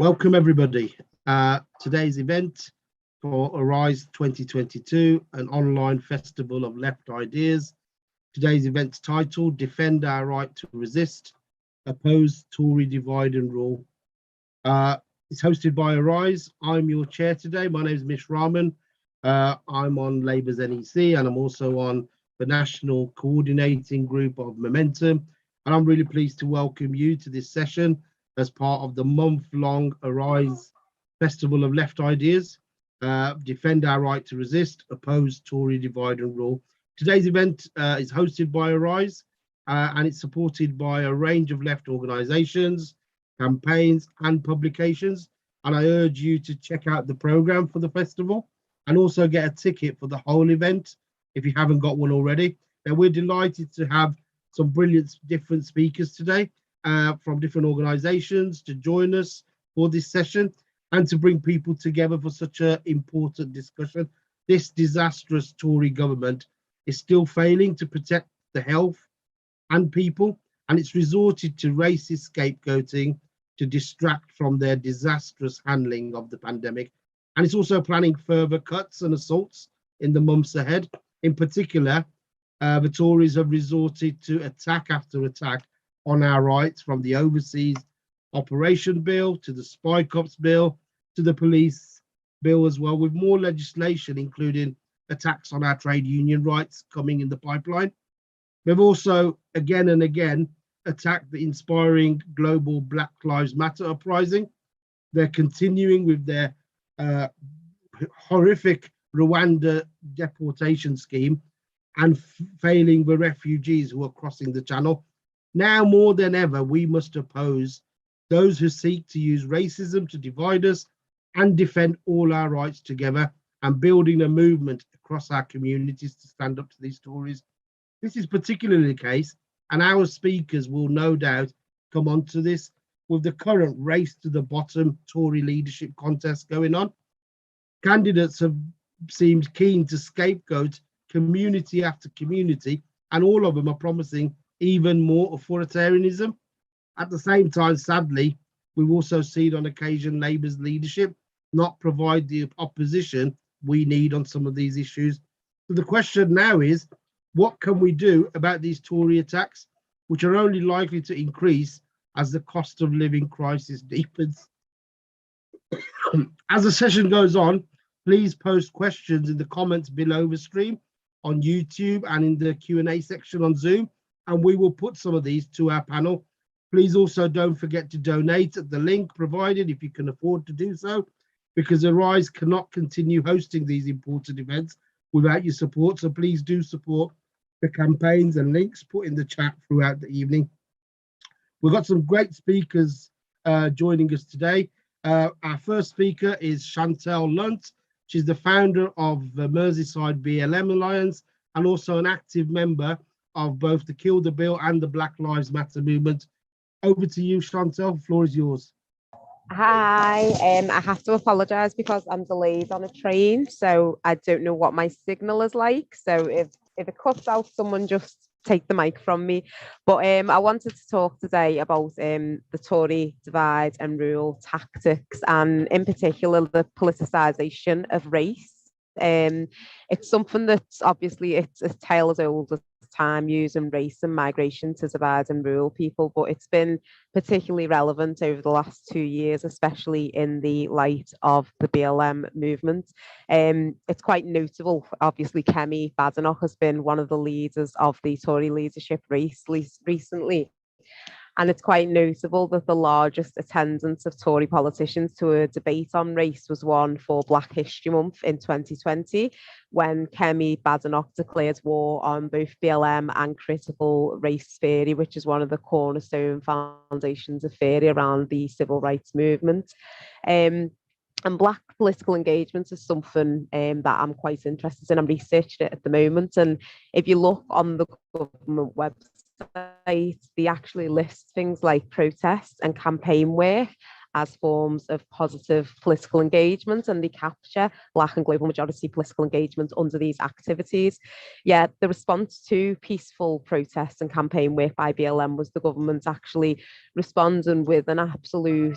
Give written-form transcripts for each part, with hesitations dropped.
Welcome everybody. Today's event for Arise 2022, an online festival of left ideas. Today's event's titled Defend Our Right to Resist, Oppose Tory Divide and Rule. It's hosted by Arise. I'm your chair today. My name is Mish Rahman. I'm on Labour's NEC and I'm also on the National Coordinating Group of Momentum. And I'm really pleased to welcome you to this session as part of the month-long Arise Festival of Left Ideas, Defend Our Right to Resist, Oppose Tory Divide and Rule. Today's event is hosted by Arise and it's supported by a range of left organisations, campaigns and publications. And I urge you to check out the programme for the festival and also get a ticket for the whole event if you haven't got one already. Now, we're delighted to have some brilliant different speakers today from different organisations to join us for this session and to bring people together for such an important discussion. This disastrous Tory government is still failing to protect the health and people, and it's resorted to racist scapegoating to distract from their disastrous handling of the pandemic. And it's also planning further cuts and assaults in the months ahead. In particular, the Tories have resorted to attack after attack on our rights, from the Overseas Operation Bill to the Spy Cops Bill to the Police Bill as well, with more legislation, including attacks on our trade union rights coming in the pipeline. They've also, again and again, attacked the inspiring global Black Lives Matter uprising. They're continuing with their horrific Rwanda deportation scheme and failing the refugees who are crossing the channel. Now more than ever, we must oppose those who seek to use racism to divide us and defend all our rights together, and building a movement across our communities to stand up to these Tories. This is particularly the case, and our speakers will no doubt come on to this, with the current race to the bottom Tory leadership contest going on. Candidates have seemed keen to scapegoat community after community, and all of them are promising even more authoritarianism. At the same time, sadly, we've also seen on occasion Labour's leadership not provide the opposition we need on some of these issues. So the question now is, what can we do about these Tory attacks, which are only likely to increase as the cost of living crisis deepens? As the session goes on, please post questions in the comments below the stream on YouTube and in the Q&A section on Zoom, and we will put some of these to our panel. Please also don't forget to donate at the link provided if you can afford to do so, because Arise cannot continue hosting these important events without your support. So please do support the campaigns and links put in the chat throughout the evening. We've got some great speakers joining us today. Our first speaker is Chantelle Lunt. She's the founder of the Merseyside BLM Alliance and also an active member of both the Kill the Bill and the Black Lives Matter movement. Over to you, Chantelle, the floor is yours. Hi, I have to apologise because I'm delayed on a train, so I don't know what my signal is like. So if it cuts out, someone just take the mic from me. But I wanted to talk today about the Tory divide and rule tactics, and in particular the politicisation of race. It's something that's obviously it's a tale as old as time, using race and migration to divide and rule people, but it's been particularly relevant over the last 2 years, especially in the light of the BLM movement. It's quite notable. Obviously, Kemi Badenoch has been one of the leaders of the Tory leadership race recently. And it's quite notable that the largest attendance of Tory politicians to a debate on race was one for Black History Month in 2020, when Kemi Badenoch declared war on both BLM and critical race theory, which is one of the cornerstone foundations of theory around the civil rights movement. And Black political engagement is something that I'm quite interested in. I'm researching it at the moment. And if you look on the government website, they actually list things like protest and campaign work as forms of positive political engagement, and they capture Black and global majority political engagement under these activities. Yet the response to peaceful protests and campaign work by BLM was the government actually responding with an absolute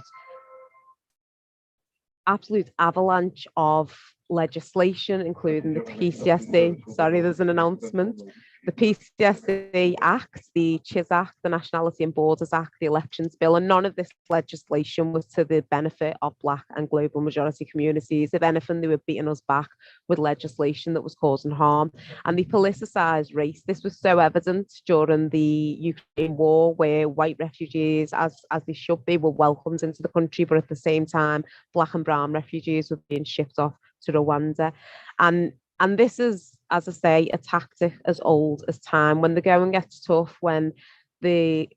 absolute avalanche of legislation, including the PCSE. Sorry, there's an announcement. The PCSE Act, the CHIS Act, the Nationality and Borders Act, the Elections Bill, and none of this legislation was to the benefit of Black and global majority communities. If anything, they were beating us back with legislation that was causing harm. And they politicised race. This was so evident during the Ukraine war, where white refugees, as they should be, were welcomed into the country, but at the same time, Black and brown refugees were being shipped off to Rwanda. And this is, as I say, a tactic as old as time. When the going gets tough, when the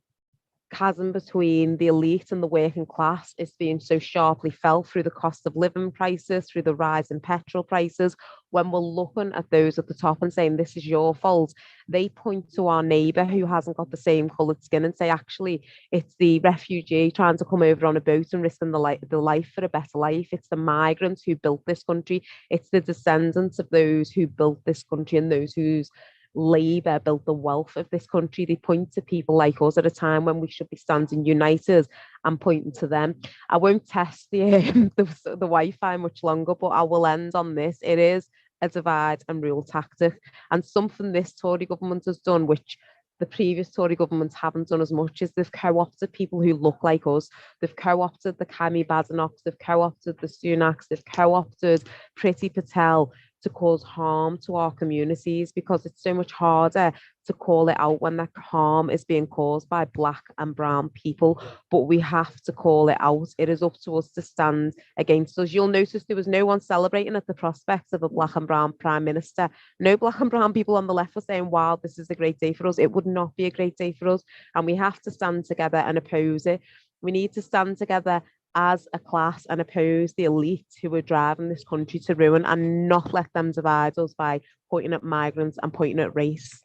chasm between the elite and the working class is being so sharply felt through the cost of living prices, through the rise in petrol prices, when we're looking at those at the top and saying, this is your fault, they point to our neighbour who hasn't got the same coloured skin and say, actually, it's the refugee trying to come over on a boat and risking the life for a better life. It's the migrants who built this country. It's the descendants of those who built this country and those whose Labour built the wealth of this country. They point to people like us at a time when we should be standing united and pointing to them. I won't test the Wi-Fi much longer, but I will end on this. It is a divide and rule tactic, and something this Tory government has done, which the previous Tory governments haven't done as much, is they've co-opted people who look like us. They've co-opted the Kemi Badenochs, they've co-opted the Sunaks, they've co-opted Priti Patel to cause harm to our communities, because it's so much harder to call it out when that harm is being caused by Black and brown people. But we have to call it out. It is up to us to stand against us. You'll notice there was no one celebrating at the prospect of a Black and brown Prime Minister. No Black and brown people on the left were saying, wow, this is a great day for us. It would not be a great day for us. And we have to stand together and oppose it. We need to stand together as a class and oppose the elite who are driving this country to ruin, and not let them divide us by pointing at migrants and pointing at race.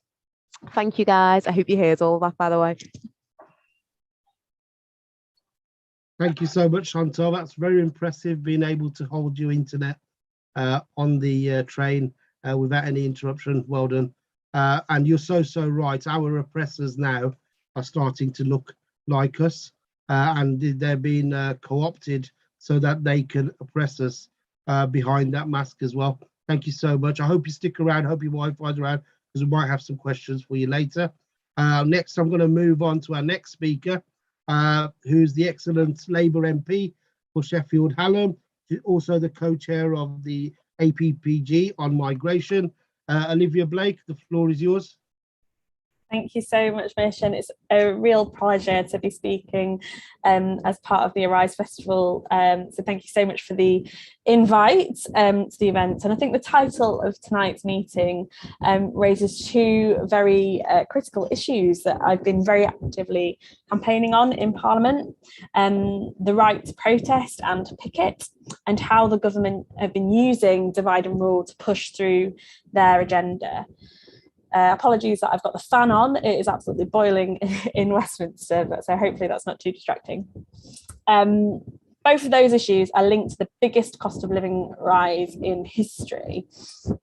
Thank you, guys. I hope you heard all of that, by the way. Thank you so much, Chantelle. That's very impressive, being able to hold your internet on the train without any interruption. Well done. And you're so right. Our oppressors now are starting to look like us. And they're being co-opted so that they can oppress us behind that mask as well. Thank you so much. I hope you stick around. I hope your Wi-Fi's around, because we might have some questions for you later. Next, I'm going to move on to our next speaker, who's the excellent Labour MP for Sheffield Hallam, also the co-chair of the APPG on migration. Olivia Blake, the floor is yours. Thank you so much, Mish, and it's a real pleasure to be speaking as part of the Arise Festival. So thank you so much for the invite to the event. And I think the title of tonight's meeting raises two very critical issues that I've been very actively campaigning on in Parliament: the right to protest and to picket, and how the government have been using divide and rule to push through their agenda. Apologies that I've got the fan on. It is absolutely boiling in Westminster, so hopefully that's not too distracting. Both of those issues are linked to the biggest cost of living rise in history,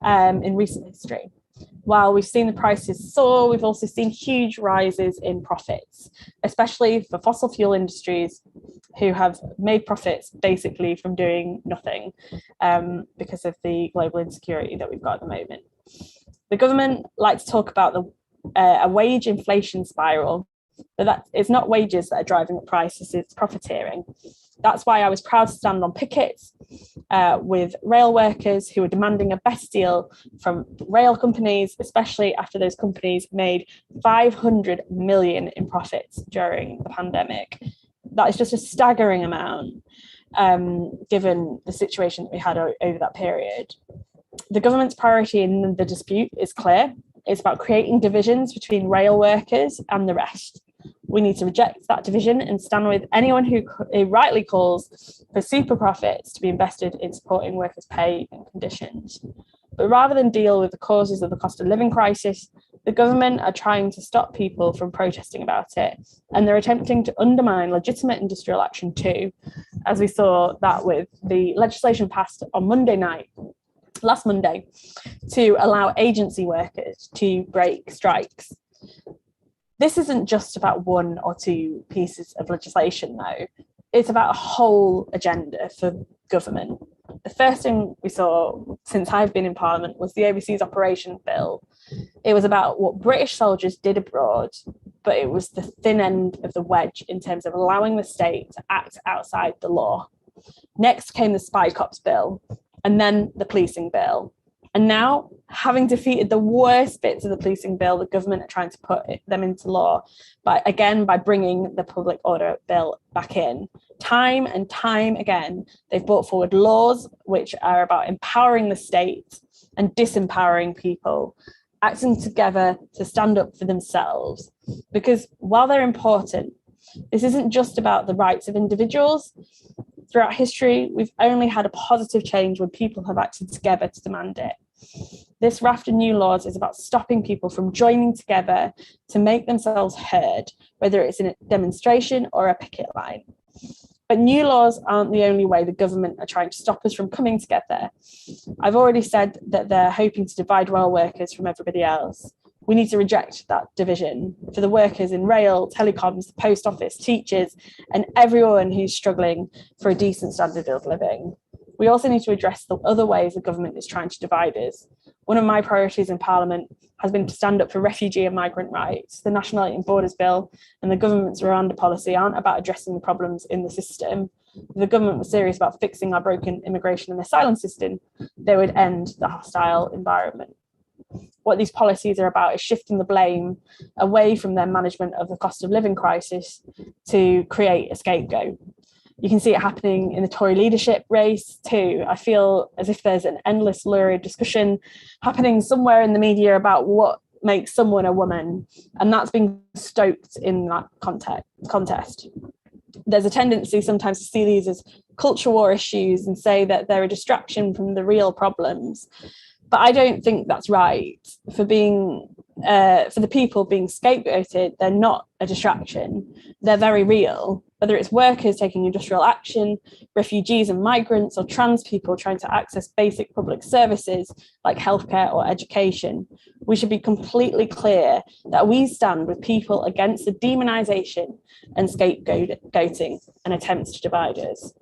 in recent history. While we've seen the prices soar, we've also seen huge rises in profits, especially for fossil fuel industries who have made profits basically from doing nothing because of the global insecurity that we've got at the moment. The government likes to talk about a wage inflation spiral, but it's not wages that are driving up prices, it's profiteering. That's why I was proud to stand on pickets with rail workers who are demanding a better deal from rail companies, especially after those companies made 500 million in profits during the pandemic. That is just a staggering amount, given the situation that we had over that period. The government's priority in the dispute is clear. It's about creating divisions between rail workers and the rest. We need to reject that division and stand with anyone who rightly calls for super profits to be invested in supporting workers' pay and conditions. But rather than deal with the causes of the cost of living crisis, the government are trying to stop people from protesting about it, and they're attempting to undermine legitimate industrial action too, as we saw that with the legislation passed on last Monday, to allow agency workers to break strikes. This isn't just about one or two pieces of legislation, though. It's about a whole agenda for government. The first thing we saw since I've been in Parliament was the Overseas Operations Bill. It was about what British soldiers did abroad, but it was the thin end of the wedge in terms of allowing the state to act outside the law. Next came the Spy Cops Bill, and then the Policing Bill. And now, having defeated the worst bits of the Policing Bill, the government are trying to put them into law, by bringing the Public Order Bill back in. Time and time again, they've brought forward laws which are about empowering the state and disempowering people, acting together to stand up for themselves. Because while they're important, this isn't just about the rights of individuals. Throughout history, we've only had a positive change when people have acted together to demand it. This raft of new laws is about stopping people from joining together to make themselves heard, whether it's in a demonstration or a picket line. But new laws aren't the only way the government are trying to stop us from coming together. I've already said that they're hoping to divide rail workers from everybody else. We need to reject that division for the workers in rail, telecoms, the post office, teachers, and everyone who's struggling for a decent standard of living. We also need to address the other ways the government is trying to divide us. One of my priorities in Parliament has been to stand up for refugee and migrant rights. The Nationality and Borders Bill and the government's Rwanda policy aren't about addressing the problems in the system. If the government was serious about fixing our broken immigration and asylum system, they would end the hostile environment. What these policies are about is shifting the blame away from their management of the cost of living crisis to create a scapegoat. You can see it happening in the Tory leadership race too. I feel as if there's an endless lurid discussion happening somewhere in the media about what makes someone a woman, and that's being stoked in that contest. There's a tendency sometimes to see these as culture war issues and say that they're a distraction from the real problems. But I don't think that's right. For the people being scapegoated, they're not a distraction. They're very real. Whether it's workers taking industrial action, refugees and migrants, or trans people trying to access basic public services like healthcare or education, we should be completely clear that we stand with people against the demonisation and scapegoating and attempts to divide us.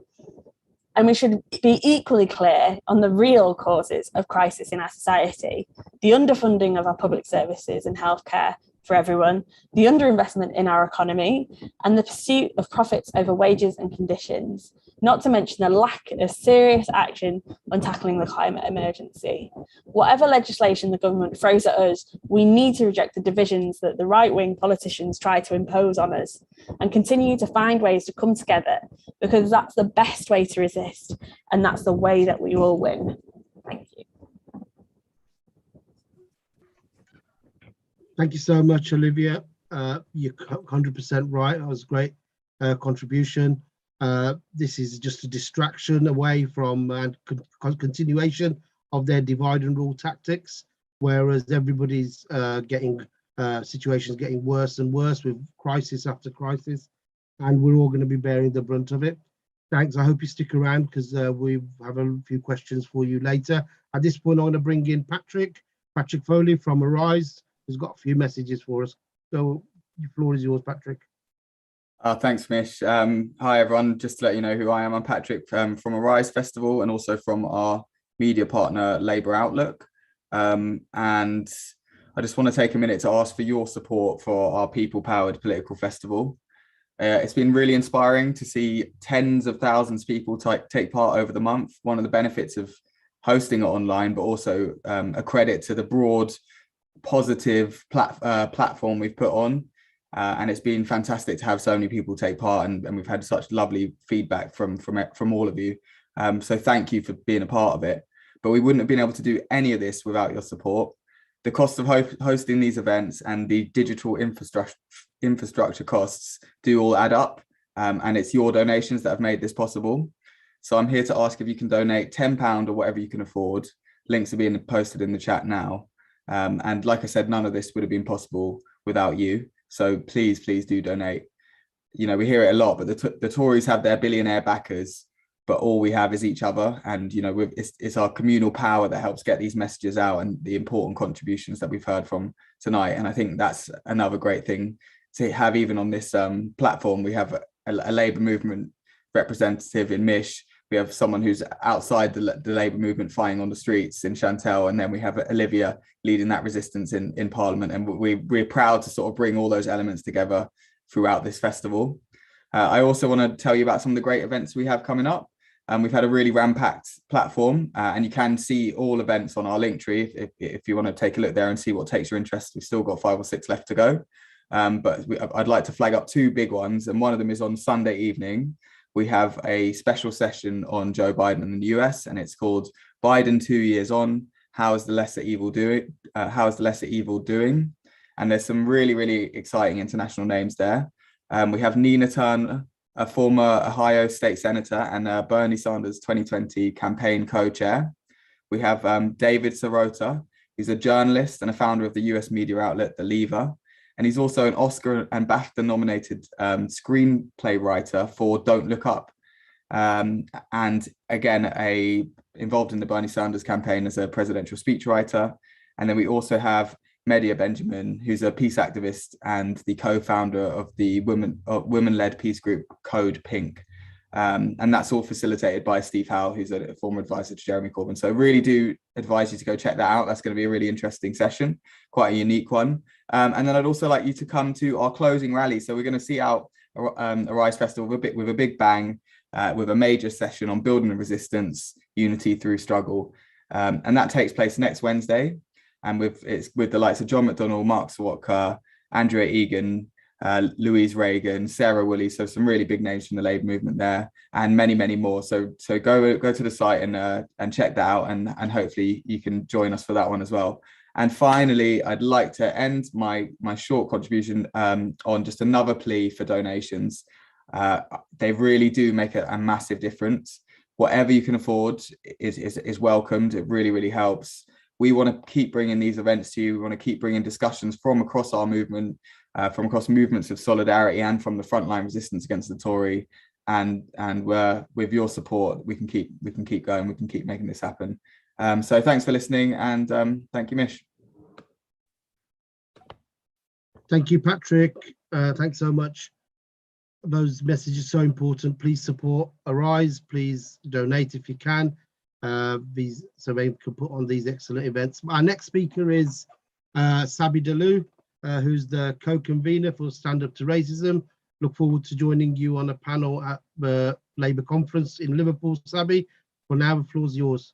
And we should be equally clear on the real causes of crisis in our society: the underfunding of our public services and healthcare for everyone, the underinvestment in our economy, and the pursuit of profits over wages and conditions, not to mention the lack of serious action on tackling the climate emergency. Whatever legislation the government throws at us, we need to reject the divisions that the right-wing politicians try to impose on us and continue to find ways to come together, because that's the best way to resist, and that's the way that we will win. Thank you. Thank you so much, Olivia. You're 100% right. That was a great contribution. This is just a distraction away from continuation of their divide and rule tactics, whereas everybody's situations getting worse and worse with crisis after crisis, and we're all going to be bearing the brunt of it. Thanks. I hope you stick around because we have a few questions for you later. At this point, I want to bring in Patrick Foley from Arise, who's got a few messages for us. So the floor is yours, Patrick. Thanks, Mish. Hi, everyone. Just to let you know who I am, I'm Patrick from Arise Festival and also from our media partner, Labour Outlook. And I just want to take a minute to ask for your support for our people-powered political festival. It's been really inspiring to see tens of thousands of people take part over the month. One of the benefits of hosting it online, but also a credit to the broad positive platform we've put on. And it's been fantastic to have so many people take part, and we've had such lovely feedback from all of you. So thank you for being a part of it. But we wouldn't have been able to do any of this without your support. The cost of hosting these events and the digital infrastructure costs do all add up, and it's your donations that have made this possible. So I'm here to ask if you can donate £10 or whatever you can afford. Links are being posted in the chat now. And like I said, none of this would have been possible without you. So please do donate. You know, we hear it a lot, but the Tories have their billionaire backers, but all we have is each other. And, you know, it's our communal power that helps get these messages out and the important contributions that we've heard from tonight. And I think that's another great thing to have. Even on this platform, we have a Labour movement representative in Mish, we have someone who's outside the Labour movement fighting on the streets in Chantelle, and then we have Olivia leading that resistance in Parliament. And we're proud to sort of bring all those elements together throughout this festival. I also want to tell you about some of the great events we have coming up. We've had a really ram-packed platform, and you can see all events on our link tree if you want to take a look there and see what takes your interest. We've still got 5 or 6 left to go. But I'd like to flag up 2 big ones, and one of them is on Sunday evening. We have a special session on Joe Biden in the US, and it's called Biden 2 Years On, How is the Lesser Evil Doing? And there's some really, really exciting international names there. We have Nina Turner, a former Ohio state senator and Bernie Sanders 2020 campaign co-chair. We have David Sirota, who's a journalist and a founder of the US media outlet, The Lever. And he's also an Oscar and BAFTA nominated screenplay writer for Don't Look Up. And again, involved in the Bernie Sanders campaign as a presidential speechwriter. And then we also have Medea Benjamin, who's a peace activist and the co-founder of the women-led peace group Code Pink. And that's all facilitated by Steve Howe, who's a former advisor to Jeremy Corbyn. So I really do advise you to go check that out. That's going to be a really interesting session, quite a unique one. And then I'd also like you to come to our closing rally. So we're going to see out Arise Festival with a big bang, with a major session on building a resistance, unity through struggle. And that takes place next Wednesday. And it's with the likes of John McDonnell, Mark Swatka, Andrea Egan, Louise Reagan, Sarah Woolley, so some really big names from the Labour movement there, and many, many more. So go to the site and check that out, and hopefully you can join us for that one as well. And finally, I'd like to end my short contribution on just another plea for donations. They really do make a massive difference. Whatever you can afford is welcomed. It really, really helps. We want to keep bringing these events to you. We want to keep bringing discussions from across our movement, from across movements of solidarity and from the frontline resistance against the Tory. And with your support, we can keep going. We can keep making this happen. So thanks for listening, and thank you, Mish. Thank you, Patrick. Thanks so much. Those messages are so important. Please support Arise. Please donate if you can. So they can put on these excellent events. Our next speaker is Sabby Dhalu, who's the co-convener for Stand Up to Racism. Look forward to joining you on a panel at the Labour conference in Liverpool, Sabby. For now, the floor is yours.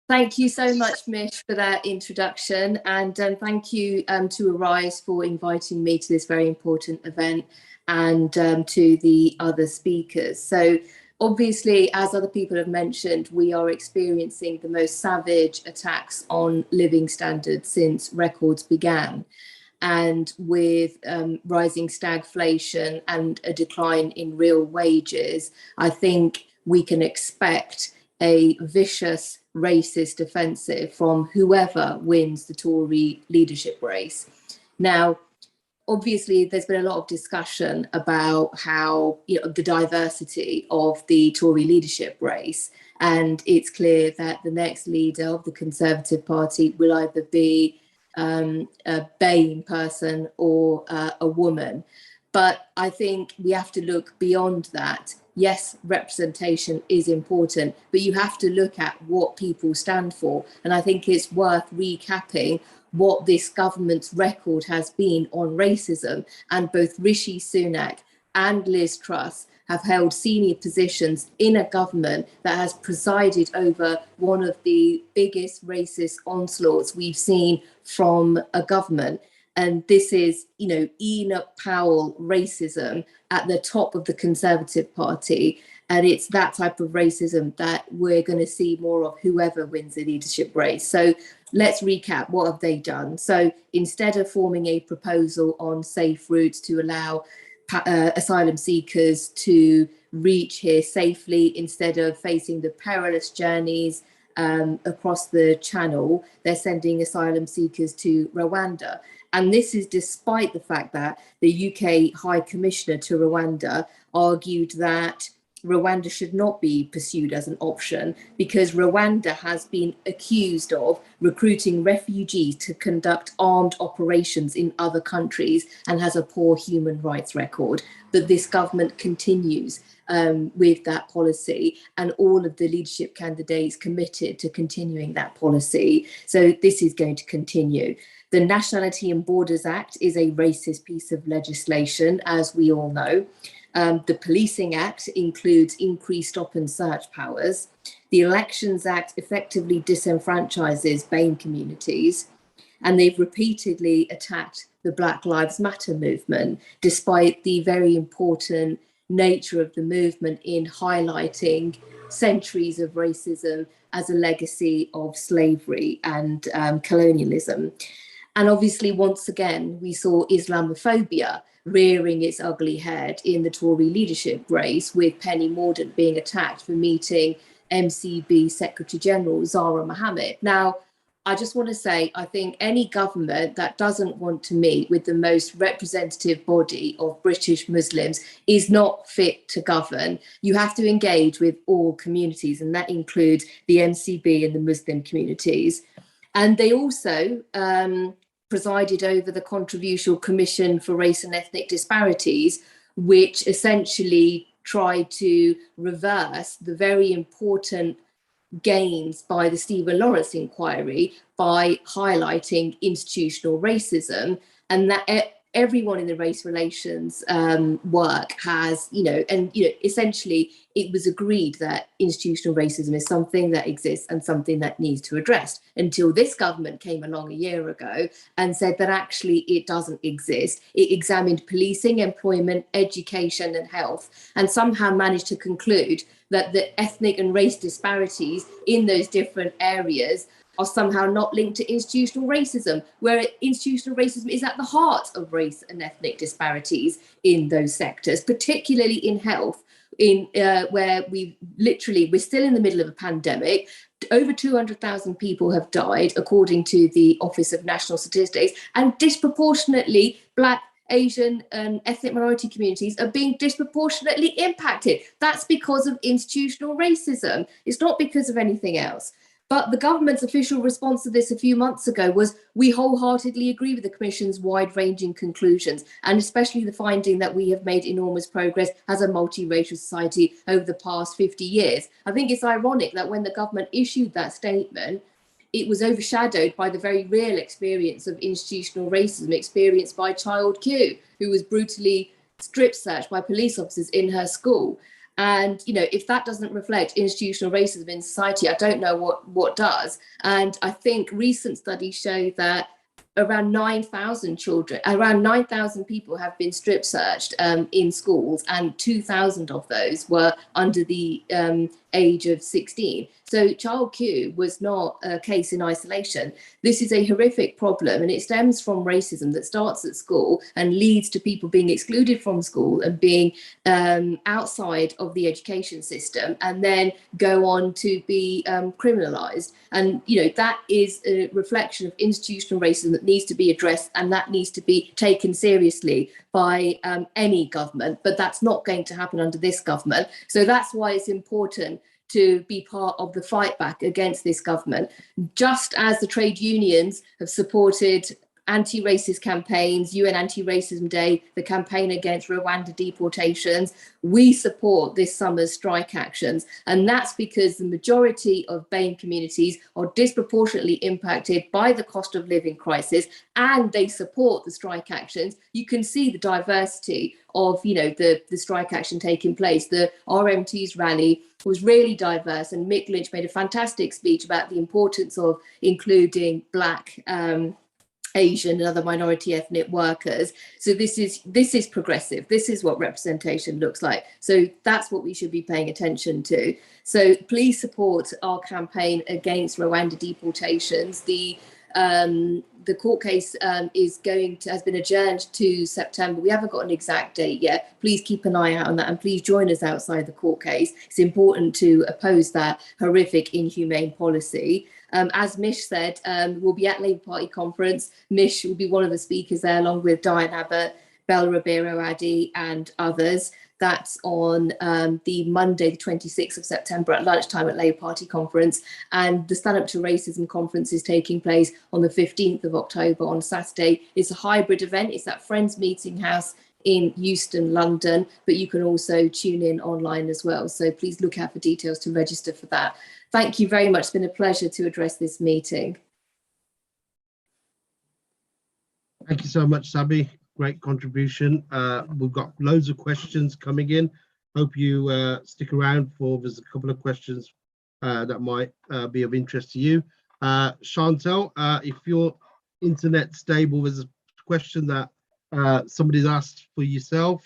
Thank you so much, Mish, for that introduction, and thank you to Arise for inviting me to this very important event, and to the other speakers. So obviously, as other people have mentioned, we are experiencing the most savage attacks on living standards since records began. And with rising stagflation and a decline in real wages, I think we can expect a vicious racist offensive from whoever wins the Tory leadership race. Now, obviously, there's been a lot of discussion about how, the diversity of the Tory leadership race. And it's clear that the next leader of the Conservative Party will either be a BAME person or a woman. But I think we have to look beyond that. Yes, representation is important, but you have to look at what people stand for. And I think it's worth recapping what this government's record has been on racism. And both Rishi Sunak and Liz Truss have held senior positions in a government that has presided over one of the biggest racist onslaughts we've seen from a government. And this is, Enoch Powell racism at the top of the Conservative Party. And it's that type of racism that we're going to see more of whoever wins the leadership race. So let's recap. What have they done? So instead of forming a proposal on safe routes to allow asylum seekers to reach here safely, instead of facing the perilous journeys across the Channel, they're sending asylum seekers to Rwanda. And this is despite the fact that the UK High Commissioner to Rwanda argued that Rwanda should not be pursued as an option because Rwanda has been accused of recruiting refugees to conduct armed operations in other countries and has a poor human rights record. that this government continues with that policy, and all of the leadership candidates committed to continuing that policy. So this is going to continue. The Nationality and Borders Act is a racist piece of legislation, as we all know. The Policing Act includes increased stop and search powers. The Elections Act effectively disenfranchises BAME communities. And they've repeatedly attacked the Black Lives Matter movement, despite the very important nature of the movement in highlighting centuries of racism as a legacy of slavery and colonialism. And obviously, once again, we saw Islamophobia rearing its ugly head in the Tory leadership race, with Penny Mordaunt being attacked for meeting MCB Secretary General Zahra Mohammed. Now, I just want to say, I think any government that doesn't want to meet with the most representative body of British Muslims is not fit to govern. You have to engage with all communities, and that includes the MCB and the Muslim communities. And they also presided over the controversial Commission for Race and Ethnic Disparities, which essentially tried to reverse the very important gains by the Stephen Lawrence inquiry by highlighting institutional racism, and that everyone in the race relations work has, essentially it was agreed that institutional racism is something that exists and something that needs to address, until this government came along a year ago and said that actually it doesn't exist. It examined policing, employment, education and health, and somehow managed to conclude that the ethnic and race disparities in those different areas are somehow not linked to institutional racism, where institutional racism is at the heart of race and ethnic disparities in those sectors, particularly in health, where we're still in the middle of a pandemic. Over 200,000 people have died, according to the Office of National Statistics, and disproportionately Black, Asian and ethnic minority communities are being disproportionately impacted. That's because of institutional racism. It's not because of anything else. But the government's official response to this a few months ago was, we wholeheartedly agree with the Commission's wide-ranging conclusions, and especially the finding that we have made enormous progress as a multiracial society over the past 50 years. I think it's ironic that when the government issued that statement, it was overshadowed by the very real experience of institutional racism experienced by child Q, who was brutally strip searched by police officers in her school. And, if that doesn't reflect institutional racism in society, I don't know what does. And I think recent studies show that around 9,000 people have been strip searched in schools, and 2,000 of those were under the age of 16. So Child Q was not a case in isolation. This is a horrific problem, and it stems from racism that starts at school and leads to people being excluded from school and being outside of the education system, and then go on to be criminalized. And, that is a reflection of institutional racism that needs to be addressed, and that needs to be taken seriously by any government. But that's not going to happen under this government. So that's why it's important to be part of the fight back against this government. Just as the trade unions have supported anti-racist campaigns, UN Anti-Racism Day, the campaign against Rwanda deportations, we support this summer's strike actions. And that's because the majority of BAME communities are disproportionately impacted by the cost of living crisis, and they support the strike actions. You can see the diversity of, the strike action taking place. The RMT's rally was really diverse, and Mick Lynch made a fantastic speech about the importance of including Black, Asian and other minority ethnic workers. So this is progressive. This is what representation looks like. So that's what we should be paying attention to. So please support our campaign against Rwanda deportations. The court case has been adjourned to September. We haven't got an exact date yet. Please keep an eye out on that, and please join us outside the court case. It's important to oppose that horrific, inhumane policy. As Mish said, we'll be at Labour Party conference. Mish will be one of the speakers there, along with Diane Abbott, Bella Ribeiro Addy and others. That's on the Monday, the 26th of September at lunchtime at Labour Party conference. And the Stand Up to Racism conference is taking place on the 15th of October on Saturday. It's a hybrid event. It's at Friends Meeting House in Euston, London, but you can also tune in online as well. So please look out for details to register for that. Thank you very much. It's been a pleasure to address this meeting. Thank you so much, Sabby. Great contribution. We've got loads of questions coming in. Hope you stick around for, there's a couple of questions that might be of interest to you. Chantelle, if your internet stable, there's a question that somebody's asked for yourself.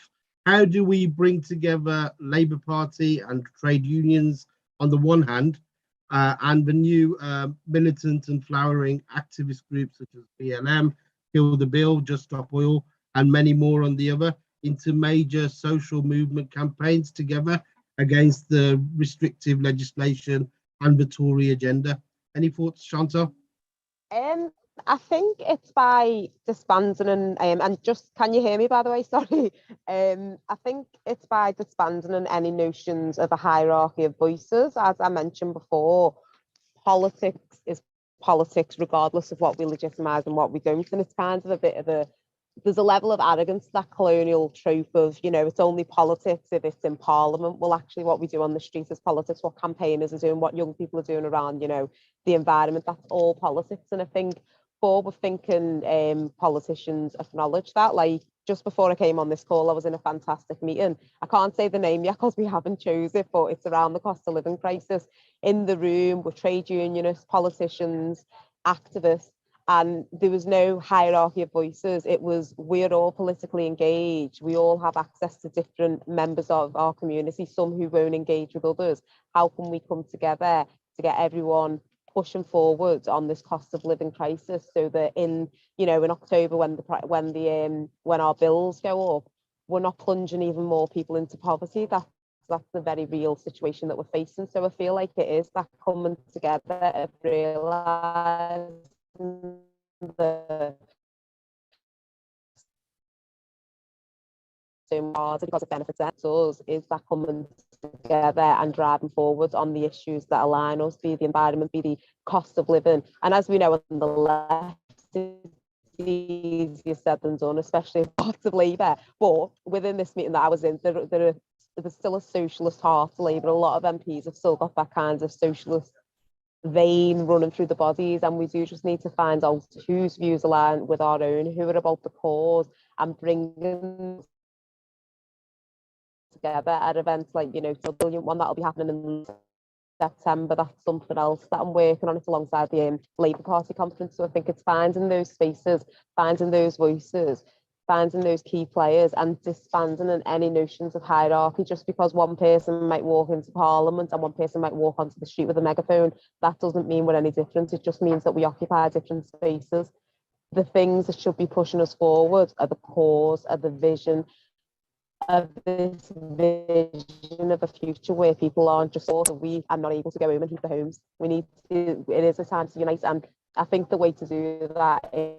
How do we bring together Labour Party and trade unions on the one hand, and the new militant and flowering activist groups such as BLM, Kill the Bill, Just Stop Oil, and many more on the other, into major social movement campaigns together against the restrictive legislation and the Tory agenda? Any thoughts, Chantelle? I think it's by disbanding and just, can you hear me, by the way? Sorry. I think it's by disbanding any notions of a hierarchy of voices. As I mentioned before, politics is politics regardless of what we legitimise and what we don't. And it's kind of a bit of there's a level of arrogance, that colonial trope of, you know, it's only politics if it's in Parliament. Well, actually what we do on the street is politics, what campaigners are doing, what young people are doing around, you know, the environment, that's all politics. And I think forward-thinking politicians acknowledge that. Like, just before I came on this call, I was in a fantastic meeting. I can't say the name yet because we haven't chose it, but it's around the cost of living crisis. In the room with trade unionists, politicians, activists, and there was no hierarchy of voices. It was, we're all politically engaged. We all have access to different members of our community, some who won't engage with others. How can we come together to get everyone pushing forward on this cost of living crisis, so that in, you know, in October when our bills go up, we're not plunging even more people into poverty. That's the very real situation that we're facing. So I feel like it is that coming together of realising the because it benefits us, is that coming together and driving forward on the issues that align us, be the environment, be the cost of living. And as we know on the left, it's easier said than done, especially parts of Labour. But within this meeting that I was in, there's still a socialist heart to Labour. A lot of MPs have still got that kind of socialist vein running through the bodies, and we do just need to find out whose views align with our own, who are about the cause, and bringing together at events like, you know, the brilliant one that'll be happening in September. That's something else that I'm working on. It's alongside the Labour Party conference. So I think it's finding those spaces, finding those voices, finding those key players, and disbanding any notions of hierarchy. Just because one person might walk into Parliament and one person might walk onto the street with a megaphone, that doesn't mean we're any different. It just means that we occupy different spaces. The things that should be pushing us forward are the cause, are the vision, of this vision of a future where people aren't just sort of, we are not able to go home and heat the homes. We need to, it is a time to unite, and I think the way to do that is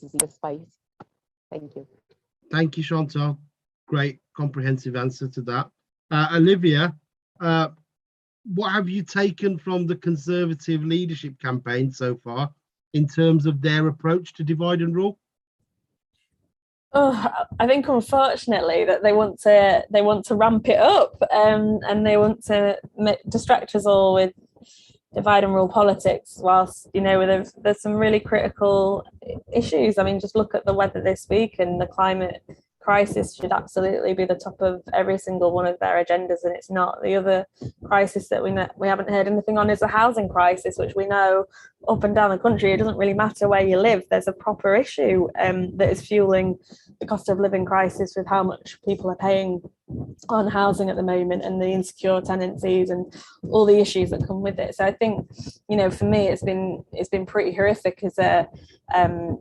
the space. Thank you. Thank you, Chantelle. Great comprehensive answer to that. Olivia, what have you taken from the Conservative leadership campaign so far in terms of their approach to divide and rule? Oh, I think unfortunately that they want to ramp it up, and they want to distract us all with divide and rule politics, whilst, you know, there's some really critical issues. I mean, just look at the weather this week, and the climate crisis should absolutely be the top of every single one of their agendas, and it's not. The other crisis that we haven't heard anything on is the housing crisis, which we know up and down the country, it doesn't really matter where you live, there's a proper issue that is fueling the cost of living crisis, with how much people are paying on housing at the moment, and the insecure tenancies and all the issues that come with it. So I think, you know, for me, it's been pretty horrific as a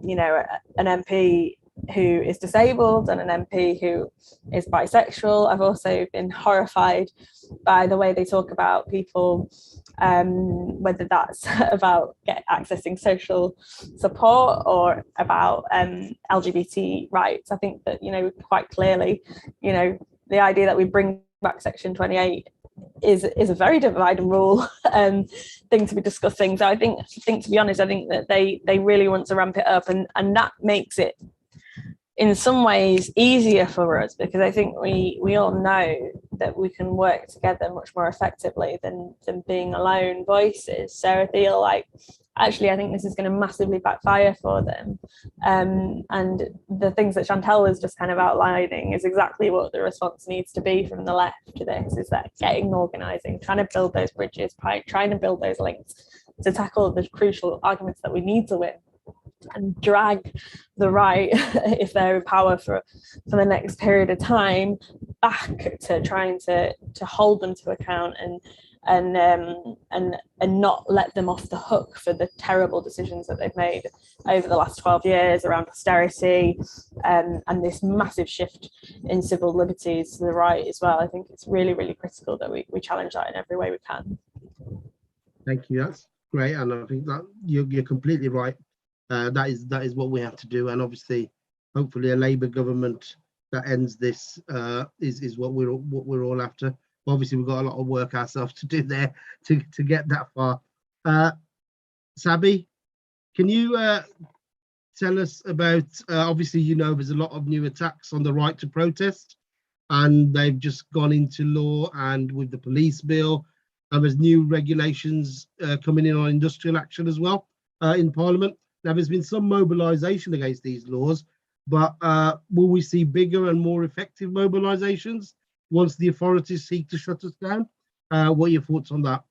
you know, an MP who is disabled and an MP who is bisexual. I've also been horrified by the way they talk about people, whether that's about accessing social support or about LGBT rights. I think that, you know, quite clearly, you know, the idea that we bring back Section 28 is a very divide and rule thing to be discussing. So I think to be honest, I think that they really want to ramp it up, and that makes it in some ways easier for us, because I think we all know that we can work together much more effectively than being alone voices. So I feel like actually I think this is going to massively backfire for them. And the things that Chantelle was just kind of outlining is exactly what the response needs to be from the left to this, is that getting organising, trying to build those bridges, trying to build those links to tackle the crucial arguments that we need to win, and drag the right, if they're in power for the next period of time, back to trying to hold them to account and not let them off the hook for the terrible decisions that they've made over the last 12 years around austerity, and this massive shift in civil liberties to the right as well. I think it's really, really critical that we challenge that in every way we can. Thank you. That's great, and I think that you're completely right. That is what we have to do, and obviously, hopefully, a Labour government that ends this is what we're all after. Obviously, we've got a lot of work ourselves to do there to get that far. Sabby, can you tell us about? Obviously, there's a lot of new attacks on the right to protest, and they've just gone into law, and with the police bill, and there's new regulations coming in on industrial action as well in Parliament. Now, there's been some mobilisation against these laws, but will we see bigger and more effective mobilisations once the authorities seek to shut us down? What are your thoughts on that?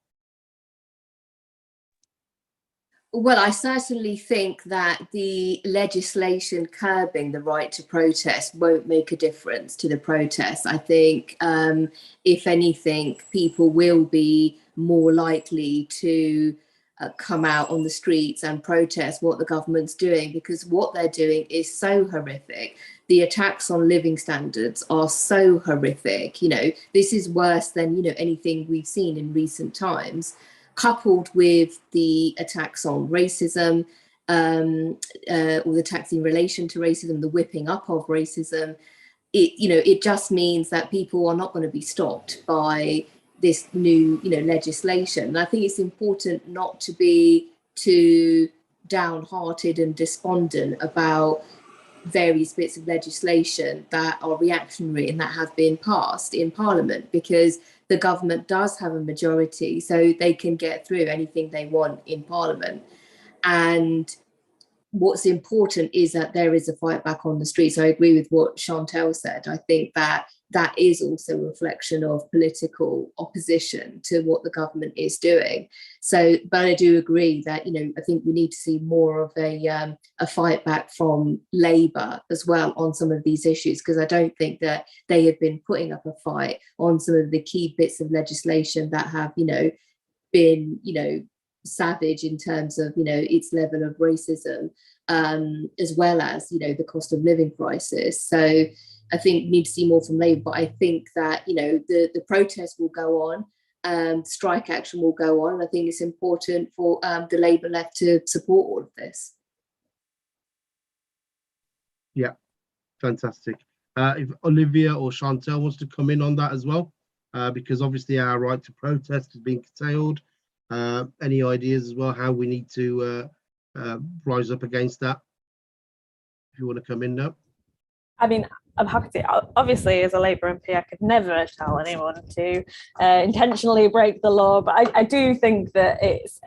Well, I certainly think that the legislation curbing the right to protest won't make a difference to the protests. I think, if anything, people will be more likely to come out on the streets and protest what the government's doing, because what they're doing is so horrific. The attacks on living standards are so horrific. This is worse than, anything we've seen in recent times, coupled with the attacks on racism, or the attacks in relation to racism, the whipping up of racism. It just means that people are not going to be stopped by this new, legislation. And I think it's important not to be too downhearted and despondent about various bits of legislation that are reactionary and that have been passed in Parliament, because the government does have a majority, so they can get through anything they want in Parliament. And what's important is that there is a fight back on the streets. I agree with what Chantelle said. I think that is also a reflection of political opposition to what the government is doing. So, but I do agree that, I think we need to see more of a fight back from Labour as well on some of these issues, because I don't think that they have been putting up a fight on some of the key bits of legislation that have, been, savage in terms of, its level of racism, as well as, the cost of living crisis. So I think we need to see more from Labour, but I think that, the protest will go on, strike action will go on. And I think it's important for the Labour left to support all of this. Yeah, fantastic. If Olivia or Chantelle wants to come in on that as well, because obviously our right to protest is being curtailed. Any ideas as well how we need to rise up against that? If you want to come in now. I mean, I'm happy to. Obviously, as a Labour MP, I could never tell anyone to intentionally break the law, but I do think that it's,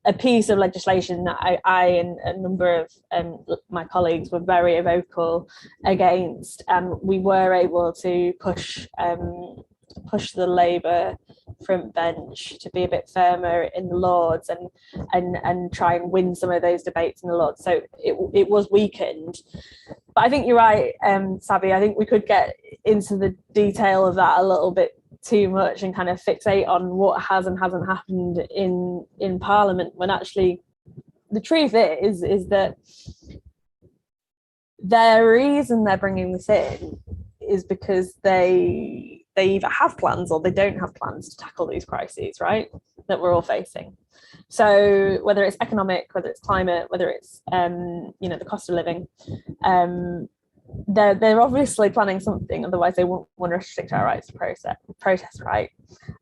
a piece of legislation that I and a number of my colleagues were very vocal against. We were able to push the Labour front bench to be a bit firmer in the Lords and try and win some of those debates in the Lords. So it was weakened. But I think you're right, Sabby. I think we could get into the detail of that a little bit too much and kind of fixate on what has and hasn't happened in Parliament, when actually the truth is that the reason they're bringing this in is because they either have plans or they don't have plans to tackle these crises, right, that we're all facing. So whether it's economic, whether it's climate, whether it's the cost of living, they're obviously planning something, otherwise they won't want to restrict our rights to protest, right?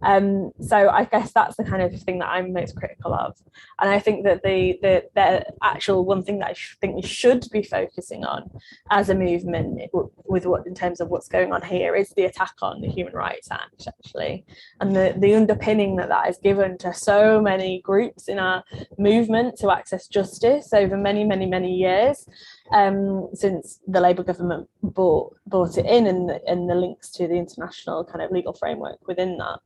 So I guess that's the kind of thing that I'm most critical of. And I think that the actual one thing that I think we should be focusing on as a movement with what in terms of what's going on here is the attack on the Human Rights Act, actually, and the underpinning that is given to so many groups in our movement to access justice over many years, since the Labour government brought it in, and the links to the international kind of legal framework within that,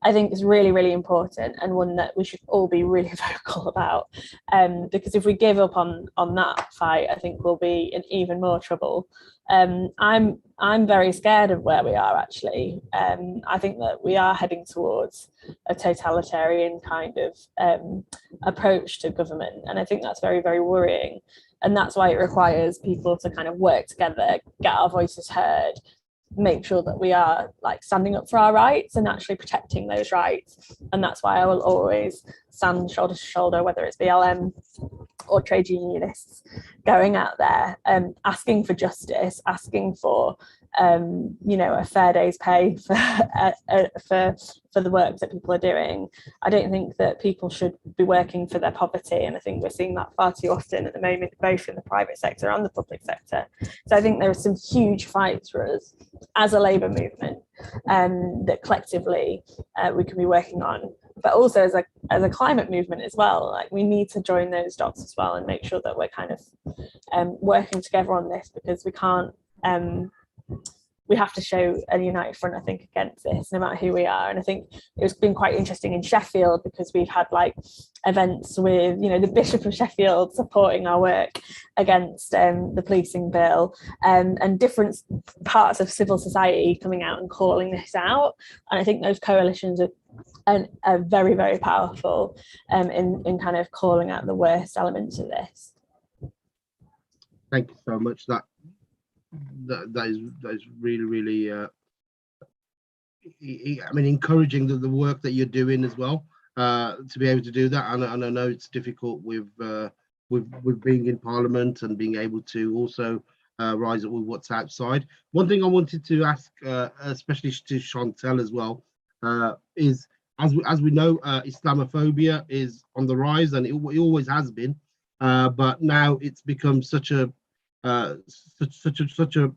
I think is really important, and one that we should all be really vocal about, because if we give up on that fight, I think we'll be in even more trouble. I'm very scared of where we are, actually. I think that we are heading towards a totalitarian kind of approach to government, and I think that's very worrying. And that's why it requires people to kind of work together, get our voices heard, make sure that we are like standing up for our rights and actually protecting those rights. And that's why I will always stand shoulder to shoulder, whether it's BLM or trade unionists, going out there asking for justice, asking for a fair day's pay for the work that people are doing. I don't think that people should be working for their poverty, and I think we're seeing that far too often at the moment, both in the private sector and the public sector. So I think there are some huge fights for us as a Labour movement that collectively we can be working on, but also as a climate movement as well. Like, we need to join those dots as well and make sure that we're kind of working together on this, because we can't we have to show a united front, I think, against this, no matter who we are. And I think it's been quite interesting in Sheffield, because we've had like events with, the Bishop of Sheffield supporting our work against the policing bill, and different parts of civil society coming out and calling this out. And I think those coalitions are very powerful in kind of calling out the worst elements of this. Thank you so much. That is really encouraging the work that you're doing as well, to be able to do that. And I know it's difficult with being in Parliament and being able to also rise up with what's outside. One thing I wanted to ask, especially to Chantelle as well, is as we know, Islamophobia is on the rise, and it always has been, but now it's become such a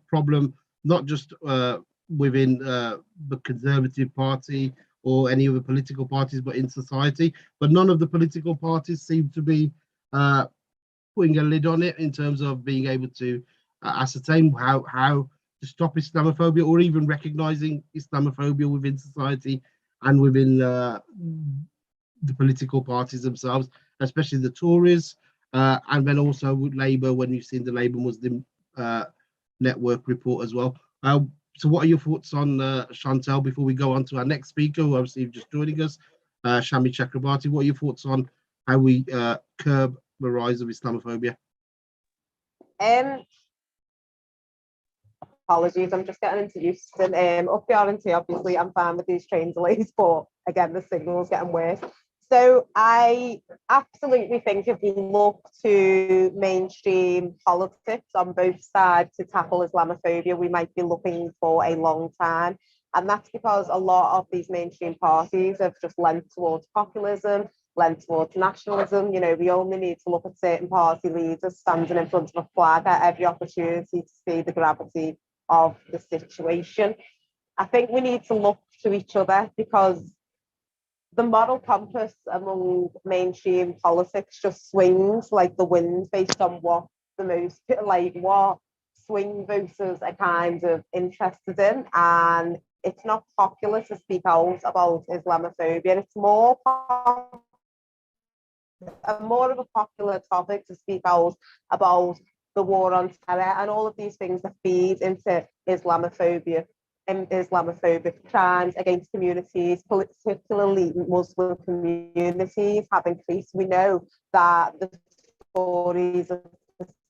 problem, not just within the Conservative Party or any other political parties, but in society. But none of the political parties seem to be putting a lid on it in terms of being able to ascertain how to stop Islamophobia, or even recognizing Islamophobia within society and within the political parties themselves, especially the Tories. And then also with Labour, when you've seen the Labour Muslim Network report as well. So what are your thoughts on Chantelle, before we go on to our next speaker, who obviously just joining us, Shami Chakrabarti? What are your thoughts on how we curb the rise of Islamophobia? Apologies, I'm just getting introduced. And up the RNT, obviously, I'm fine with these train delays, but again, the signal's getting worse. So I absolutely think if we look to mainstream politics on both sides to tackle Islamophobia, we might be looking for a long time. And that's because a lot of these mainstream parties have just lent towards populism, lent towards nationalism. We only need to look at certain party leaders standing in front of a flag at every opportunity to see the gravity of the situation. I think we need to look to each other, because the moral compass among mainstream politics just swings like the wind based on what swing voters are kind of interested in. And it's not popular to speak out about Islamophobia. It's more of a popular topic to speak out about the war on terror and all of these things that feed into Islamophobia and Islamophobic crimes against communities, particularly Muslim communities, have increased. We know that the Tories have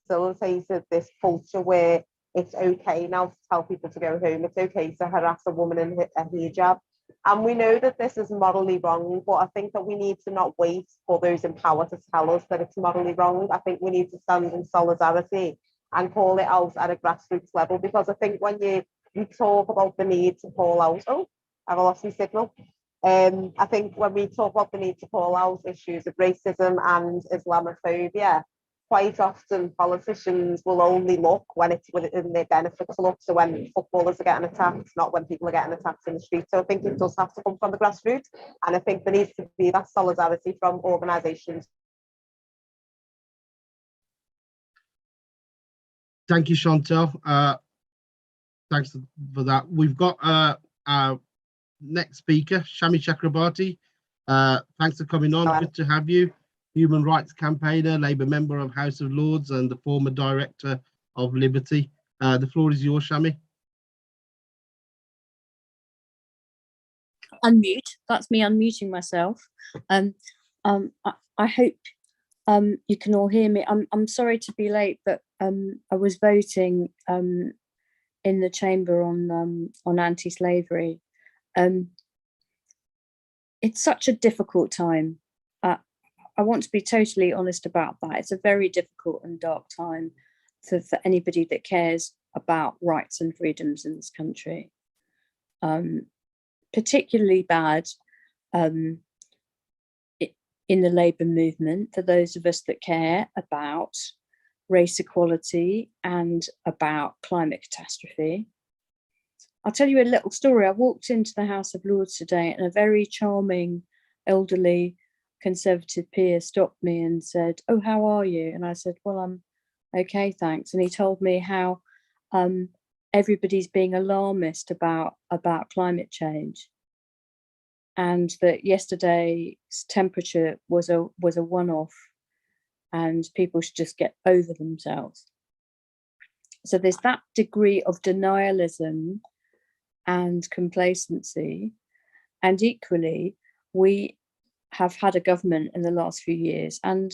facilitated this culture where it's okay now to tell people to go home. It's okay to harass a woman in a hijab. And we know that this is morally wrong, but I think that we need to not wait for those in power to tell us that it's morally wrong. I think we need to stand in solidarity and call it out at a grassroots level, because I think when you talk about the need to call out, I've lost my signal. I think when we talk about the need to call out issues of racism and Islamophobia, quite often politicians will only look when it's within their benefit to look. So when footballers are getting attacked, not when people are getting attacked in the street. So I think it does have to come from the grassroots. And I think there needs to be that solidarity from organisations. Thank you, Chantelle. Thanks for that. We've got our next speaker, Shami Chakrabarti. Thanks for coming on. Good to have you. Human rights campaigner, Labour member of House of Lords, and the former director of Liberty. The floor is yours, Shami. Unmute. That's me unmuting myself. I hope you can all hear me. I'm sorry to be late, but I was voting in the chamber on anti-slavery. It's such a difficult time. I want to be totally honest about that. It's a very difficult and dark time for anybody that cares about rights and freedoms in this country. Particularly bad in the Labour movement, for those of us that care about race equality and about climate catastrophe. I'll tell you a little story. I walked into the House of Lords today and a very charming, elderly Conservative peer stopped me and said, "Oh, how are you?" And I said, "Well, I'm okay, thanks." And he told me how everybody's being alarmist about climate change, and that yesterday's temperature was a one-off, and people should just get over themselves. So there's that degree of denialism and complacency, and equally we have had a government in the last few years, and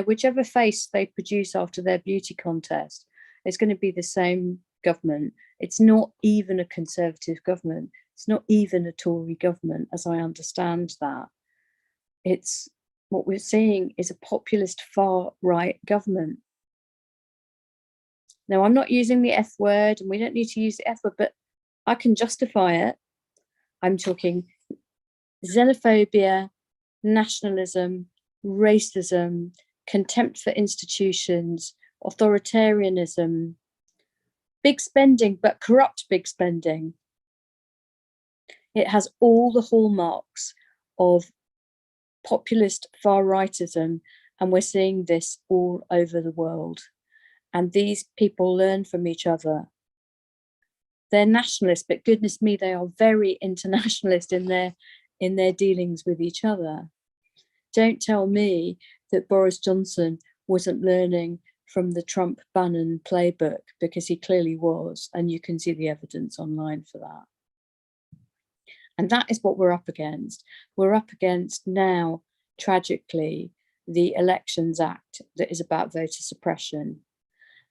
whichever face they produce after their beauty contest, it's going to be the same government. It's not even a Conservative government. It's not even a Tory government, as I understand that. It's what we're seeing is a populist far-right government. Now, I'm not using the F word, and we don't need to use the F word, but I can justify it. I'm talking xenophobia, nationalism, racism, contempt for institutions, authoritarianism, big spending, but corrupt big spending. It has all the hallmarks of populist far-rightism, and we're seeing this all over the world. And these people learn from each other. They're nationalists, but goodness me, they are very internationalist in their dealings with each other. Don't tell me that Boris Johnson wasn't learning from the Trump-Bannon playbook, because he clearly was, and you can see the evidence online for that. And that is what we're up against. We're up against now, tragically, the Elections Act that is about voter suppression.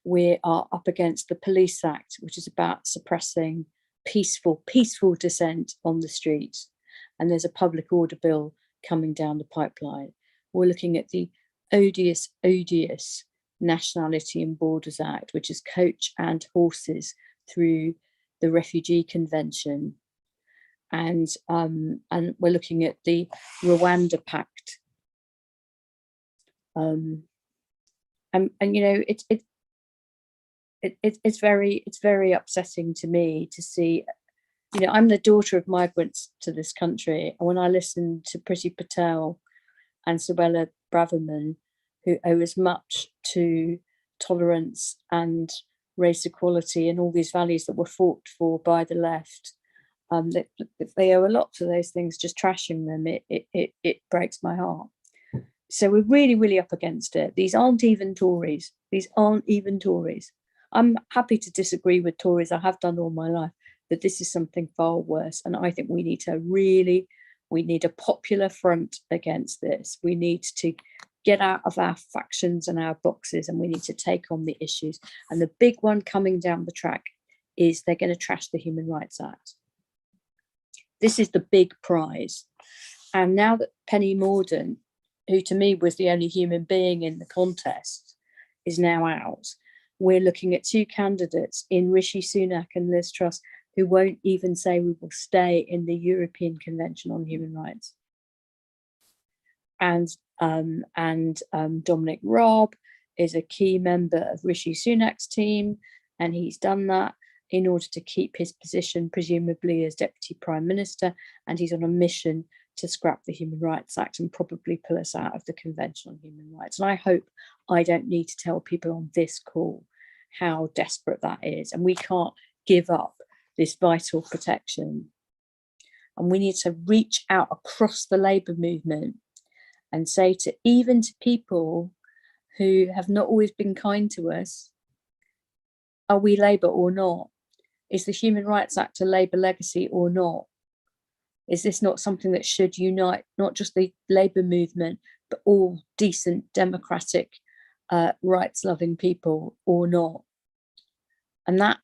We are up against the Police Act, which is about suppressing peaceful dissent on the streets. And there's a public order bill coming down the pipeline. We're looking at the odious Nationality and Borders Act, which is coach and horses through the Refugee Convention. And we're looking at the Rwanda Pact. It's very upsetting to me to see. I'm the daughter of migrants to this country, and when I listen to Priti Patel and Suella Braverman, who owe as much to tolerance and race equality and all these values that were fought for by the left, they owe a lot to those things. Just trashing them, it breaks my heart. So we're really up against it. These aren't even Tories. I'm happy to disagree with Tories. I have done all my life, but this is something far worse. And I think we need a popular front against this. We need to get out of our factions and our boxes, and we need to take on the issues. And the big one coming down the track is they're going to trash the Human Rights Act. This is the big prize. And now that Penny Mordaunt, who to me was the only human being in the contest, is now out, we're looking at two candidates in Rishi Sunak and Liz Truss who won't even say we will stay in the European Convention on Human Rights. And Dominic Raab is a key member of Rishi Sunak's team, and he's done that in order to keep his position, presumably as Deputy Prime Minister, and he's on a mission to scrap the Human Rights Act and probably pull us out of the Convention on Human Rights. And I hope I don't need to tell people on this call how desperate that is. And we can't give up this vital protection. And we need to reach out across the Labour movement and say to even to people who have not always been kind to us, are we Labour or not? Is the Human Rights Act a Labour legacy or not? Is this not something that should unite not just the Labour movement, but all decent, democratic, rights-loving people or not? And that,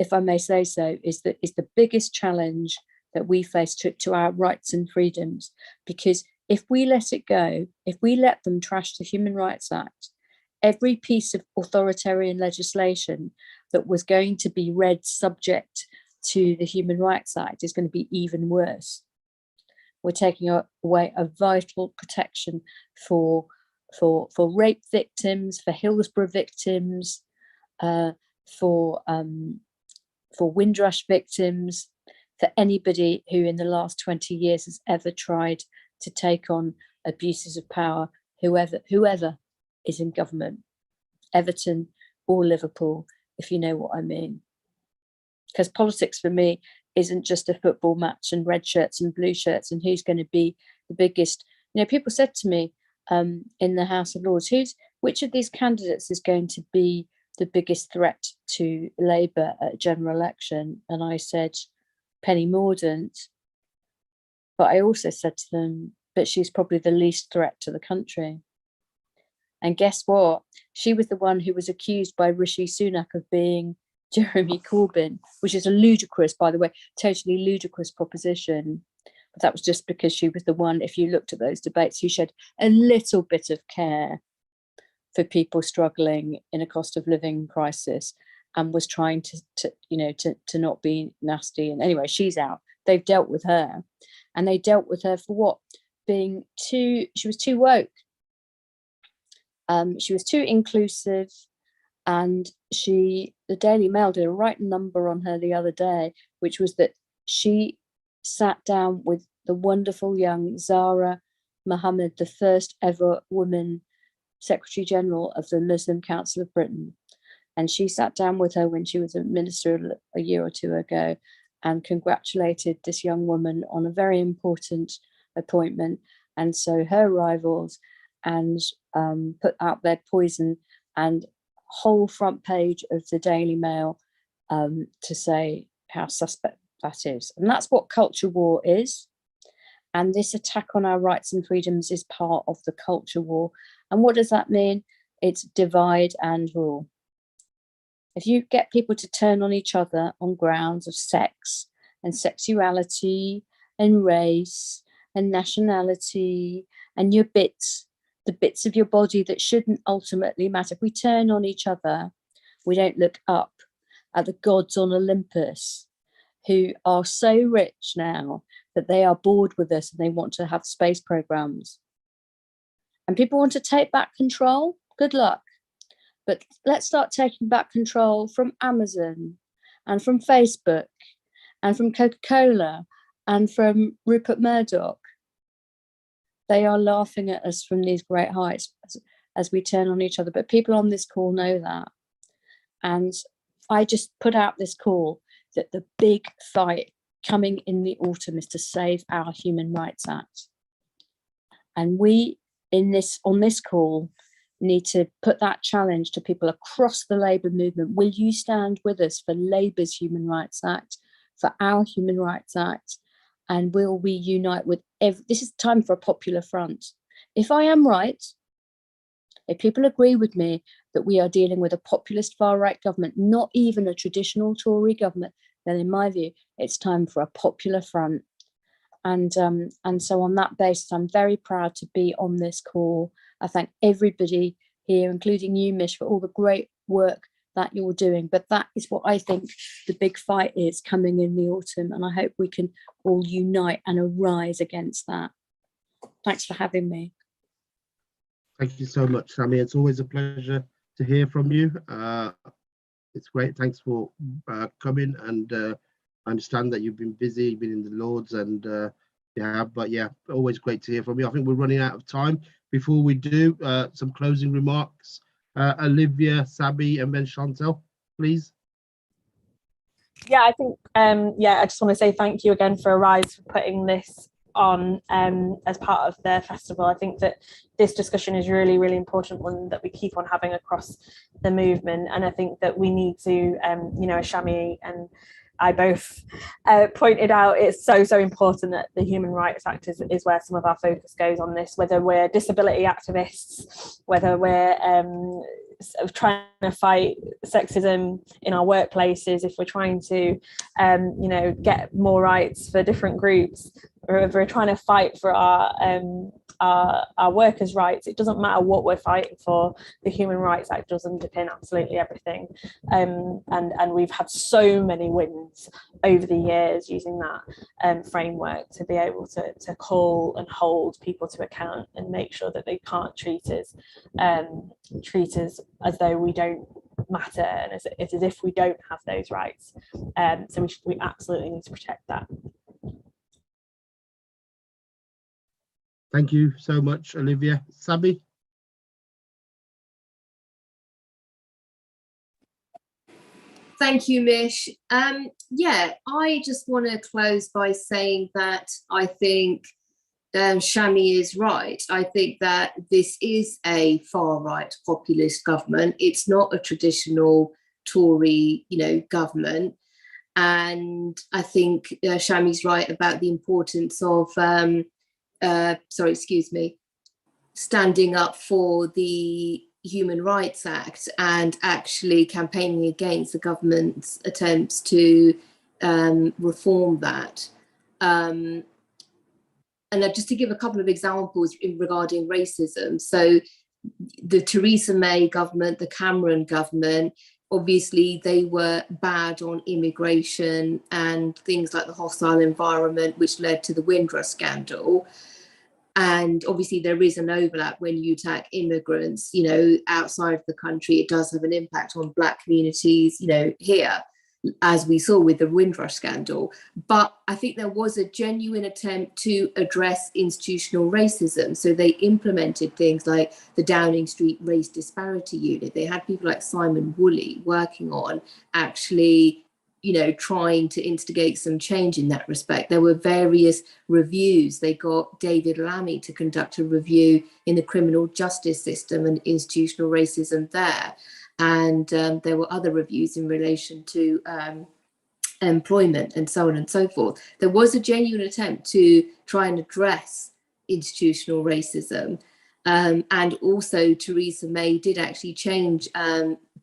if I may say so, is the biggest challenge that we face to our rights and freedoms. Because if we let it go, if we let them trash the Human Rights Act, every piece of authoritarian legislation that was going to be read subject to the Human Rights Act is going to be even worse. We're taking away a vital protection for rape victims, for Hillsborough victims, for Windrush victims, for anybody who in the last 20 years has ever tried to take on abuses of power, whoever is in government, Everton or Liverpool, if you know what I mean. Because politics for me isn't just a football match and red shirts and blue shirts and who's going to be the biggest. You know, people said to me in the House of Lords, which of these candidates is going to be the biggest threat to Labour at a general election? And I said, Penny Mordaunt. But I also said to them, but she's probably the least threat to the country. And guess what? She was the one who was accused by Rishi Sunak of being Jeremy Corbyn, which is a ludicrous, by the way, totally ludicrous proposition. But that was just because she was the one, if you looked at those debates, who showed a little bit of care for people struggling in a cost of living crisis and was trying to not be nasty. And anyway, she's out. They've dealt with her. And they dealt with her for what? She was too woke. She was too inclusive, and the Daily Mail did a right number on her the other day, which was that she sat down with the wonderful young Zahra Mohammed, the first ever woman Secretary General of the Muslim Council of Britain. And she sat down with her when she was a minister a year or two ago and congratulated this young woman on a very important appointment. And so her rivals and put out their poison and whole front page of the Daily Mail to say how suspect that is. And that's what culture war is. And this attack on our rights and freedoms is part of the culture war. And what does that mean? It's divide and rule. If you get people to turn on each other on grounds of sex and sexuality and race and nationality and your bits, the bits of your body that shouldn't ultimately matter, if we turn on each other, we don't look up at the gods on Olympus who are so rich now that they are bored with us and they want to have space programs. And people want to take back control. Good luck. But let's start taking back control from Amazon and from Facebook and from Coca-Cola and from Rupert Murdoch. They are laughing at us from these great heights as we turn on each other. But people on this call know that. And I just put out this call that the big fight coming in the autumn is to save our Human Rights Act. And we on this call need to put that challenge to people across the Labour movement. Will you stand with us for Labour's Human Rights Act, for our Human Rights Act? And will we unite with this is time for a popular front. If I am right, if people agree with me that we are dealing with a populist far-right government, not even a traditional Tory government, then in my view, it's time for a popular front. And so on that basis, I'm very proud to be on this call. I thank everybody here, including you, Mish, for all the great work that you're doing. But that is what I think the big fight is coming in the autumn, and I hope we can all unite and arise against that. Thanks for having me. Thank you so much, Shami. It's always a pleasure to hear from you. It's great. Thanks for coming, and I understand that you've been busy, been in the Lords, and but yeah, always great to hear from you. I think we're running out of time. Before we do, some closing remarks. Olivia, Sabby, and then Chantelle, please. Yeah, I think, I just want to say thank you again for Arise for putting this on as part of their festival. I think that this discussion is really, really important, one that we keep on having across the movement. And I think that we need to, as Shami and I both pointed out, it's so important that the Human Rights Act is where some of our focus goes on this, whether we're disability activists, whether we're trying to fight sexism in our workplaces, if we're trying to get more rights for different groups, or if we're trying to fight for our workers' rights. It doesn't matter what we're fighting for. The Human Rights Act does underpin absolutely everything, and we've had so many wins over the years using that framework to be able to call and hold people to account and make sure that they can't treat us as though we don't matter, and it's as if we don't have those rights. So we absolutely need to protect that. Thank you so much, Olivia. Sabby? Thank you, Mish. I just want to close by saying that I think Shami is right. I think that this is a far-right populist government. It's not a traditional Tory, government. And I think Shami's right about the importance of standing up for the Human Rights Act and actually campaigning against the government's attempts to reform that. And just to give a couple of examples regarding racism. So the Theresa May government, the Cameron government, obviously they were bad on immigration and things like the hostile environment, which led to the Windrush scandal. And obviously there is an overlap when you attack immigrants, outside of the country. It does have an impact on Black communities, here, as we saw with the Windrush scandal. But I think there was a genuine attempt to address institutional racism. So they implemented things like the Downing Street Race Disparity Unit. They had people like Simon Woolley working on actually trying to instigate some change in that respect. There were various reviews. They got David Lammy to conduct a review in the criminal justice system and institutional racism there. And there were other reviews in relation to employment and so on and so forth. There was a genuine attempt to try and address institutional racism. And also Theresa May did actually change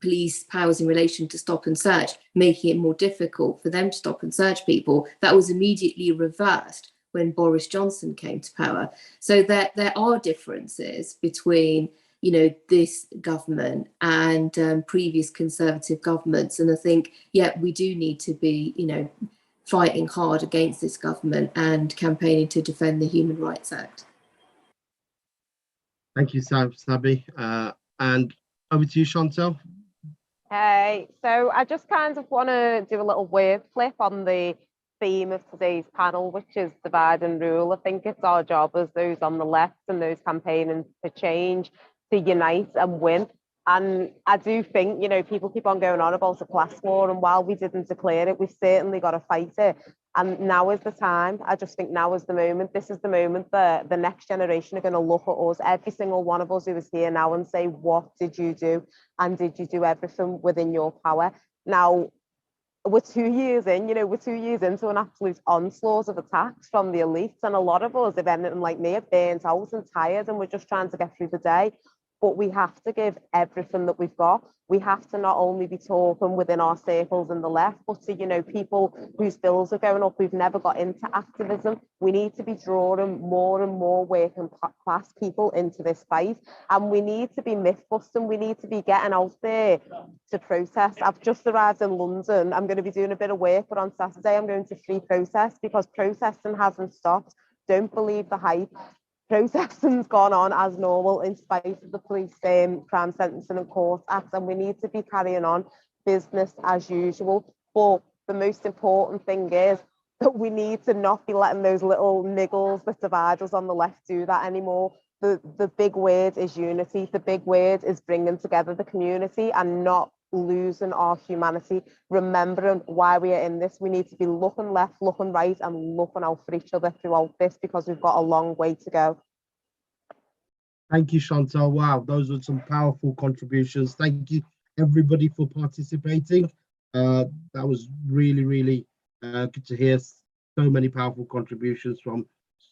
police powers in relation to stop and search, making it more difficult for them to stop and search people. That was immediately reversed when Boris Johnson came to power. So there are differences between this government and previous Conservative governments. And I think, we do need to be, fighting hard against this government and campaigning to defend the Human Rights Act. Thank you, Sabby. And over to you, Chantelle. Hey, so I just kind of want to do a little word flip on the theme of today's panel, which is divide and rule. I think it's our job as those on the left and those campaigning for change to unite and win. And I do think, people keep on going on about a class war, and while we didn't declare it, we've certainly got to fight it. And now is the time. I just think now is the moment. This is the moment that the next generation are going to look at us, every single one of us who is here now, and say, what did you do? And did you do everything within your power? Now, we're 2 years in, we're 2 years into an absolute onslaught of attacks from the elites. And a lot of us, if anything like me, are burnt out and tired, and we're just trying to get through the day. but we have to give everything that we've got. We have to not only be talking within our circles in the left, but to, you know, people whose bills are going up, who've never got into activism. We need to be drawing more and more working class people into this fight. And we need to be myth busting. We need to be getting out there to protest. I've just arrived in London. I'm going to be doing a bit of work, but on Saturday I'm going to free protest because protesting hasn't stopped. Don't believe the hype. Protesting's gone on as normal in spite of the police crime sentencing and court acts, and we need to be carrying on business as usual. But the most important thing is that we need to not be letting those little niggles that divide us on the left do that anymore. The big word is unity. The big word is bringing together the community and not losing our humanity, remembering why we are in this. We need to be looking left, looking right, and looking out for each other throughout this, because we've got a long way to go. Thank you, Chantelle. Wow, those were some powerful contributions. Thank you, everybody, for participating. That was really, really good to hear so many powerful contributions from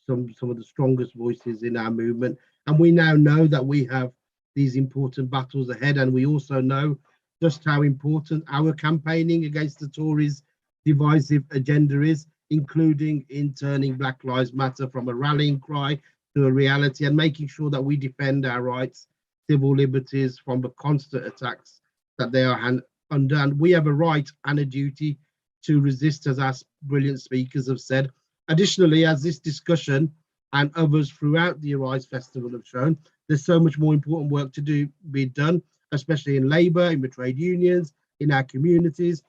some of the strongest voices in our movement. And we now know that we have these important battles ahead, and we also know just how important our campaigning against the Tories' divisive agenda is, including in turning Black Lives Matter from a rallying cry to a reality, and making sure that we defend our rights, civil liberties from the constant attacks that they are under. And we have a right and a duty to resist, as our brilliant speakers have said. Additionally, as this discussion and others throughout the Arise Festival have shown, there's so much more important work to be done, especially in Labour, in the trade unions, in our communities,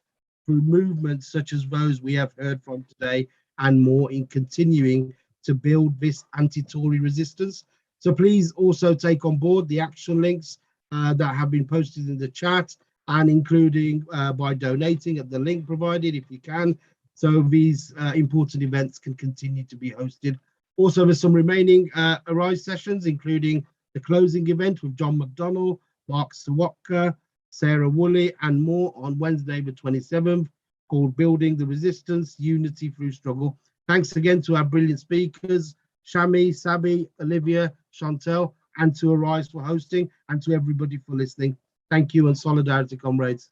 through movements such as those we have heard from today, and more, in continuing to build this anti-Tory resistance. So please also take on board the action links that have been posted in the chat, and including by donating at the link provided if you can, so these important events can continue to be hosted. Also, there's some remaining Arise sessions, including the closing event with John McDonnell, Mark Sawatka, Sarah Woolley, and more on Wednesday the 27th, called Building the Resistance, Unity Through Struggle. Thanks again to our brilliant speakers, Shami, Sabby, Olivia, Chantelle, and to Arise for hosting, and to everybody for listening. Thank you, and solidarity, comrades.